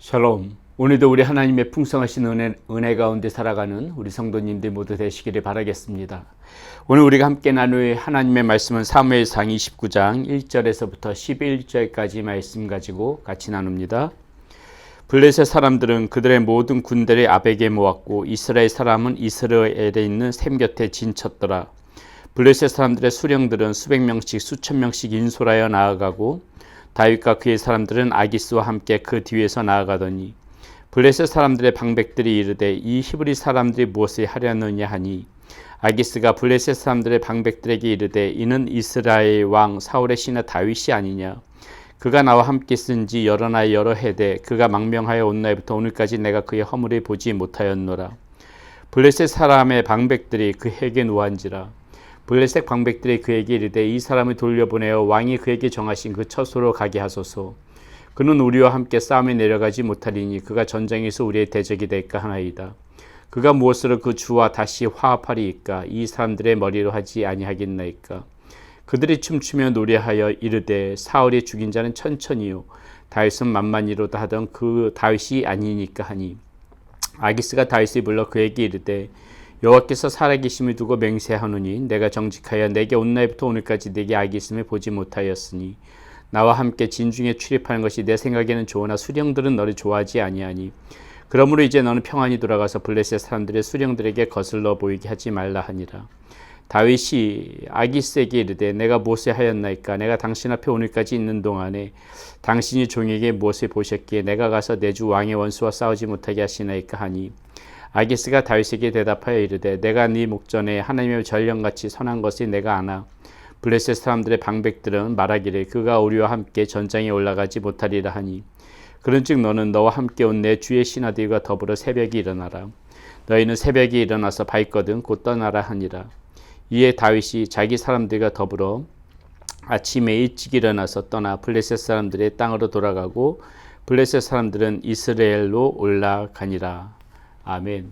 샬롬. 오늘도 우리 하나님의 풍성하신 은혜 가운데 살아가는 우리 성도님들 모두 되시기를 바라겠습니다. 오늘 우리가 함께 나눌 하나님의 말씀은 사무엘상 29장 1절에서부터 11절까지 말씀 가지고 같이 나눕니다. 블레셋 사람들은 그들의 모든 군대를 아벡에 모았고 이스라엘 사람은 이스라엘에 있는 샘 곁에 진쳤더라. 블레셋 사람들의 수령들은 수백 명씩 수천 명씩 인솔하여 나아가고 다윗과 그의 사람들은 아기스와 함께 그 뒤에서 나아가더니 블레셋 사람들의 방백들이 이르되 이 히브리 사람들이 무엇을 하려느냐 하니 아기스가 블레셋 사람들의 방백들에게 이르되 이는 이스라엘 왕 사울의 신하 다윗이 아니냐. 그가 나와 함께 쓴지 여러 날 여러 해되 그가 망명하여 온 날부터 오늘까지 내가 그의 허물을 보지 못하였노라. 블레셋 사람의 방백들이 그에게 노한지라. 블레셋 방백들이 그에게 이르되 이 사람을 돌려보내어 왕이 그에게 정하신 그 처소로 가게 하소서. 그는 우리와 함께 싸움에 내려가지 못하리니 그가 전쟁에서 우리의 대적이 될까 하나이다. 그가 무엇으로 그 주와 다시 화합하리이까. 이 사람들의 머리로 하지 아니하겠나이까. 그들이 춤추며 노래하여 이르되 사울이 죽인 자는 천천히요 다윗은 만만히로다 하던 그 다윗이 아니니까 하니 아기스가 다윗을 불러 그에게 이르되 여호와께서 살아계심을 두고 맹세하노니 내가 정직하여 내게 온 날부터 오늘까지 내게 악이 있음을 보지 못하였으니 나와 함께 진중에 출입하는 것이 내 생각에는 좋으나 수령들은 너를 좋아하지 아니하니 그러므로 이제 너는 평안히 돌아가서 블레셋 사람들의 수령들에게 거슬러 보이게 하지 말라 하니라. 다윗이 아기스에게 이르되 내가 무엇을 하였나이까. 내가 당신 앞에 오늘까지 있는 동안에 당신이 종에게 무엇을 보셨기에 내가 가서 내 주 왕의 원수와 싸우지 못하게 하시나이까 하니 아기스가 다윗에게 대답하여 이르되 내가 네 목전에 하나님의 전령같이 선한 것을 내가 아나. 블레셋 사람들의 방백들은 말하기를 그가 우리와 함께 전장에 올라가지 못하리라 하니 그런즉 너는 너와 함께 온 내 주의 신하들과 더불어 새벽에 일어나라. 너희는 새벽에 일어나서 밝거든 곧 떠나라 하니라. 이에 다윗이 자기 사람들과 더불어 아침에 일찍 일어나서 떠나 블레셋 사람들의 땅으로 돌아가고 블레셋 사람들은 이스라엘로 올라가니라. 아멘.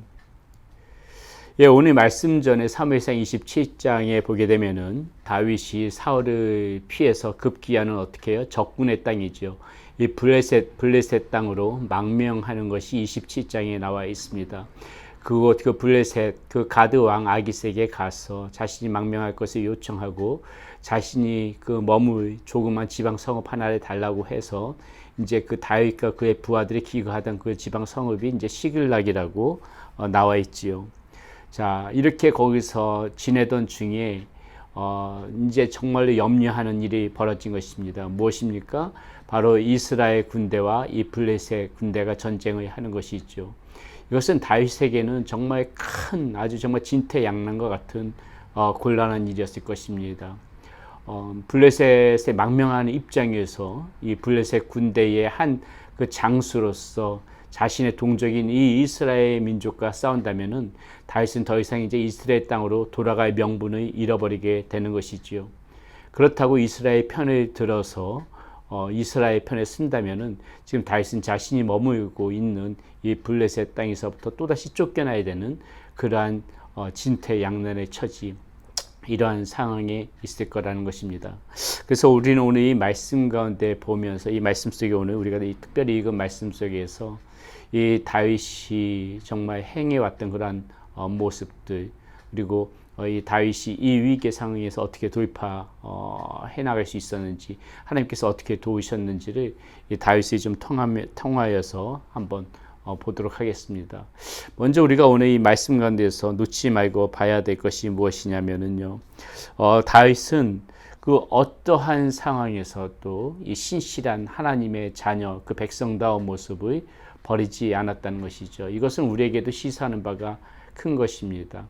예, 오늘 말씀 전에 사무엘상 27장에 보게 되면은 다윗이 사울을 피해서 급기야는 어떻게 해요? 적군의 땅이죠. 이 블레셋 땅으로 망명하는 것이 27장에 나와 있습니다. 그 블레셋 그 가드 왕 아기스에게 가서 자신이 망명할 것을 요청하고 자신이 그 머물 조그만 지방 성읍 하나를 달라고 해서 이제 그 다윗과 그의 부하들이 기거하던 그 지방 성읍이 이제 시글락이라고 나와 있지요. 자, 이렇게 거기서 지내던 중에 이제 정말로 염려하는 일이 벌어진 것입니다. 무엇입니까? 바로 이스라엘 군대와 이 블레셋 군대가 전쟁을 하는 것이죠. 이것은 다윗에게는 정말 큰 아주 정말 진퇴양난과 같은 곤란한 일이었을 것입니다. 블레셋에 망명하는 입장에서 이 블레셋 군대의 한 그 장수로서 자신의 동족인 이 이스라엘 민족과 싸운다면은 다윗은 더 이상 이제 이스라엘 땅으로 돌아갈 명분을 잃어버리게 되는 것이지요. 그렇다고 이스라엘 편을 들어서 이스라엘 편에 쓴다면은 지금 다윗은 자신이 머물고 있는 이 블레셋 땅에서부터 또다시 쫓겨나야 되는 그러한 진퇴양난의 처지, 이러한 상황에 있을 거라는 것입니다. 그래서 우리는 오늘 이 말씀 가운데 보면서 이 말씀 속에 오늘 우리가 특별히 읽은 말씀 속에서 이 다윗이 정말 행해왔던 그러한 모습들, 그리고 이 다윗이 이 위기의 상황에서 어떻게 돌파해 나갈 수 있었는지, 하나님께서 어떻게 도우셨는지를 이 다윗이 좀 통하여서 한번 보도록 하겠습니다. 먼저 우리가 오늘 이 말씀 가운데서 놓치지 말고 봐야 될 것이 무엇이냐면은요, 다윗은 그 어떠한 상황에서도 이 신실한 하나님의 자녀, 그 백성다운 모습을 버리지 않았다는 것이죠. 이것은 우리에게도 시사하는 바가 큰 것입니다.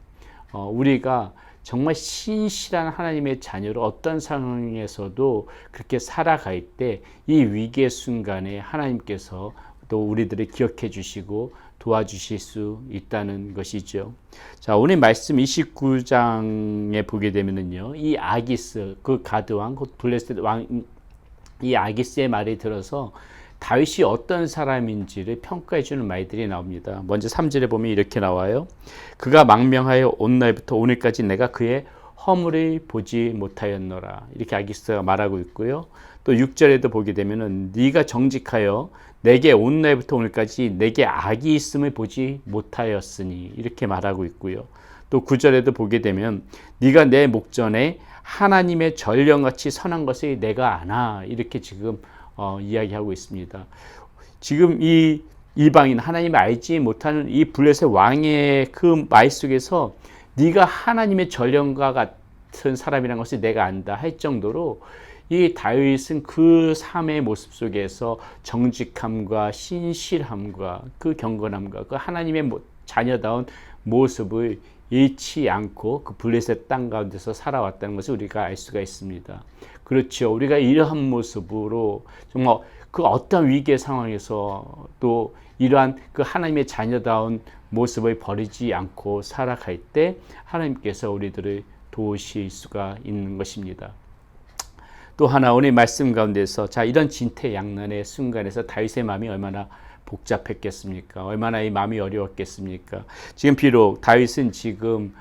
우리가 정말 신실한 하나님의 자녀로 어떤 상황에서도 그렇게 살아갈 때 이 위기의 순간에 하나님께서 또 우리들을 기억해 주시고 도와주실 수 있다는 것이죠. 자, 오늘 말씀 29장에 보게 되면은요, 이 아기스, 그 가드왕, 그 블레셋 왕, 이 아기스의 말을 들어서 다윗이 어떤 사람인지를 평가해 주는 말들이 나옵니다. 먼저 3절에 보면 이렇게 나와요. 그가 망명하여 온 날부터 오늘까지 내가 그의 허물을 보지 못하였노라. 이렇게 아기스가 말하고 있고요. 또 6절에도 보게 되면은 네가 정직하여 내게 온 날부터 오늘까지 내게 악이 있음을 보지 못하였으니 이렇게 말하고 있고요. 또 9절에도 보게 되면 네가 내 목전에 하나님의 전령같이 선한 것을 내가 아나 이렇게 지금 이야기하고 있습니다. 지금 이 이방인 하나님을 알지 못하는 이 블레셋 왕의 그 말 속에서 네가 하나님의 전령과 같은 사람이라는 것을 내가 안다 할 정도로 이 다윗은 그 삶의 모습 속에서 정직함과 신실함과 그 경건함과 그 하나님의 자녀다운 모습을 잃지 않고 그 블레셋 땅 가운데서 살아왔다는 것을 우리가 알 수가 있습니다. 그렇죠. 우리가 이러한 모습으로 정말 그 어떤 위기의 상황에서 또 이러한 그 하나님의 자녀다운 모습을 버리지 않고 살아갈 때 하나님께서 우리들을 도우실 수가 있는 것입니다. 또 하나 오늘 말씀 가운데서 자 이런 진퇴양난의 순간에서 다윗의 마음이 얼마나 복잡했겠습니까? 얼마나 이 마음이 어려웠겠습니까? 지금 비록 다윗은 지금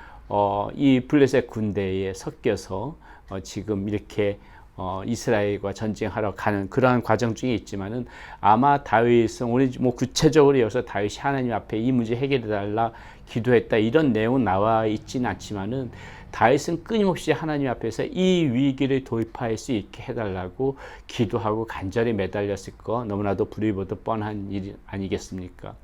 이 블레셋 군대에 섞여서 지금 이렇게 이스라엘과 전쟁하러 가는 그러한 과정 중에 있지만은 아마 다윗은 오늘 뭐 구체적으로 여기서 다윗이 하나님 앞에 이 문제 해결해 달라 기도했다 이런 내용은 나와 있지는 않지만은 다윗은 끊임없이 하나님 앞에서 이 위기를 돌파할 수 있게 해달라고 기도하고 간절히 매달렸을 거 너무나도 불의보듯 뻔한 일 아니겠습니까?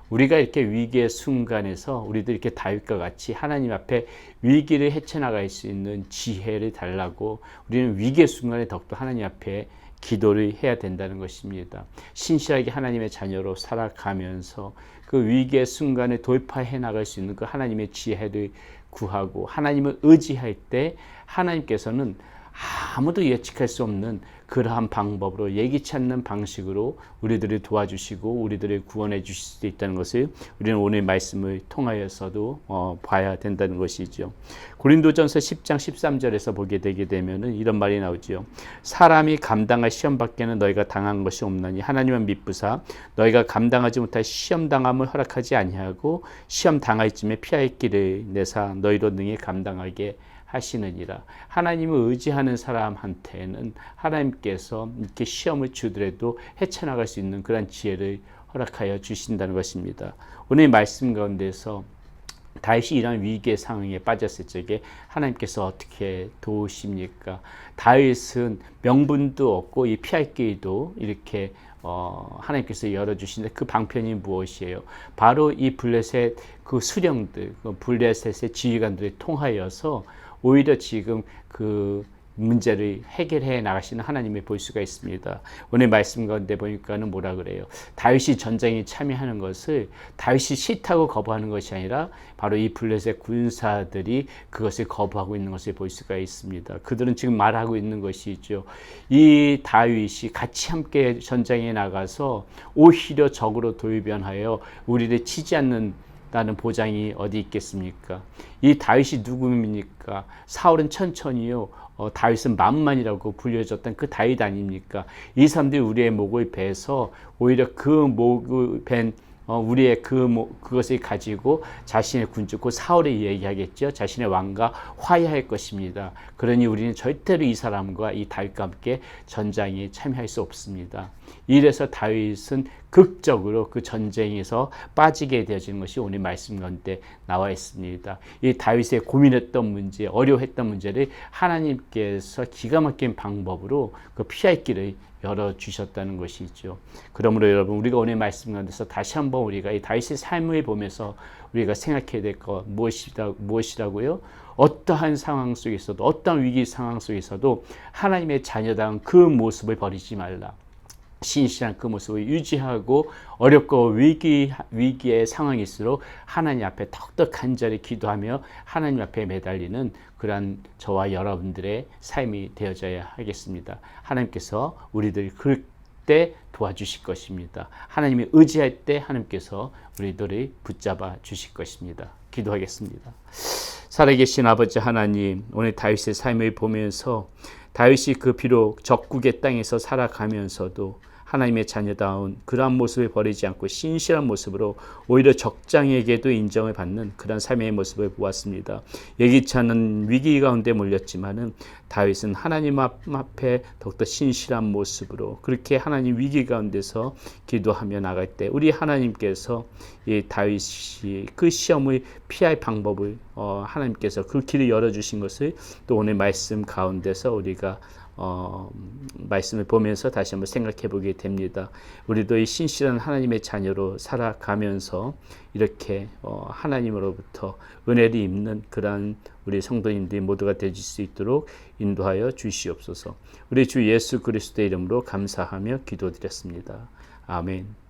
우리가 이렇게 위기의 순간에서 우리도 이렇게 다윗과 같이 하나님 앞에 위기를 헤쳐나갈 수 있는 지혜를 달라고 우리는 위기의 순간에 더욱더 하나님 앞에 기도를 해야 된다는 것입니다. 신실하게 하나님의 자녀로 살아가면서 그 위기의 순간에 돌파해 나갈 수 있는 그 하나님의 지혜를 구하고 하나님을 의지할 때 하나님께서는 아무도 예측할 수 없는 그러한 방법으로 예기치 않는 방식으로 우리들을 도와주시고 우리들을 구원해 주실 수 있다는 것을 우리는 오늘 말씀을 통하여서도 봐야 된다는 것이죠. 고린도전서 10장 13절에서 보게 되게 되면은 이런 말이 나오죠. 사람이 감당할 시험 밖에는 너희가 당한 것이 없나니 하나님은 미쁘사 너희가 감당하지 못할 시험 당함을 허락하지 아니하고 시험 당할 쯤에 피할 길을 내사 너희로 능히 감당하게 하시느니라. 하나님을 의지하는 사람한테는 하나님께서 이렇게 시험을 주더라도 헤쳐나갈 수 있는 그런 지혜를 허락하여 주신다는 것입니다. 오늘 말씀 가운데서 다윗이 이런 위기의 상황에 빠졌을 적에 하나님께서 어떻게 도우십니까? 다윗은 명분도 없고 이 피할 길도 이렇게 하나님께서 열어주시는데 그 방편이 무엇이에요? 바로 이 블레셋 그 수령들, 그 블레셋의 지휘관들을 통하여서 오히려 지금 그 문제를 해결해 나가시는 하나님을 볼 수가 있습니다. 오늘 말씀 가운데 보니까는 뭐라 그래요? 다윗이 전쟁에 참여하는 것을 다윗이 싫다고 거부하는 것이 아니라 바로 이 블레셋 군사들이 그것을 거부하고 있는 것을 볼 수가 있습니다. 그들은 지금 말하고 있는 것이죠. 이 다윗이 같이 함께 전쟁에 나가서 오히려 적으로 돌변하여 우리를 치지 않는다는 보장이 어디 있겠습니까? 이 다윗이 누구입니까? 사울은 천천히요. 다윗은 만만이라고 불려졌던 그 다윗 아닙니까? 이 사람들이 우리의 목을 베서 오히려 그 목을 벤 우리의 그것을 가지고 자신의 군주, 그 사울이 얘기하겠죠. 자신의 왕과 화해할 것입니다. 그러니 우리는 절대로 이 사람과 이 다윗과 함께 전장에 참여할 수 없습니다. 이래서 다윗은 극적으로 그 전쟁에서 빠지게 되어지는 것이 오늘 말씀 가운데 나와 있습니다. 이 다윗의 고민했던 문제, 어려워했던 문제를 하나님께서 기가 막힌 방법으로 그 피할 길을 열어주셨다는 것이죠. 그러므로 여러분 우리가 오늘 말씀 가운데서 다시 한번 우리가 이 다윗의 삶을 보면서 우리가 생각해야 될 것 무엇이라고요? 어떠한 상황 속에서도 어떠한 위기 상황 속에서도 하나님의 자녀다운 그 모습을 버리지 말라. 신실한 그 모습을 유지하고 어렵고 위기의 상황일수록 하나님 앞에 더욱더 간절히 기도하며 하나님 앞에 매달리는 그러한 저와 여러분들의 삶이 되어져야 하겠습니다. 하나님께서 우리들 그때 도와주실 것입니다. 하나님이 의지할 때 하나님께서 우리들을 붙잡아 주실 것입니다. 기도하겠습니다. 살아계신 아버지 하나님, 오늘 다윗의 삶을 보면서 다윗이 그 비록 적국의 땅에서 살아가면서도 하나님의 자녀다운 그러한 모습을 버리지 않고 신실한 모습으로 오히려 적장에게도 인정을 받는 그런 삶의 모습을 보았습니다. 예기치 않은 위기 가운데 몰렸지만은 다윗은 하나님 앞에 더욱더 신실한 모습으로 그렇게 하나님 위기 가운데서 기도하며 나갈 때 우리 하나님께서 이 다윗이 그 시험을 피할 방법을 하나님께서 그 길을 열어주신 것을 또 오늘 말씀 가운데서 우리가 말씀을 보면서 다시 한번 생각해 보게 됩니다. 우리도 이 신실한 하나님의 자녀로 살아가면서 이렇게 하나님으로부터 은혜를 입는 그러한 우리 성도님들이 모두가 되실 수 있도록 인도하여 주시옵소서. 우리 주 예수 그리스도의 이름으로 감사하며 기도드렸습니다. 아멘.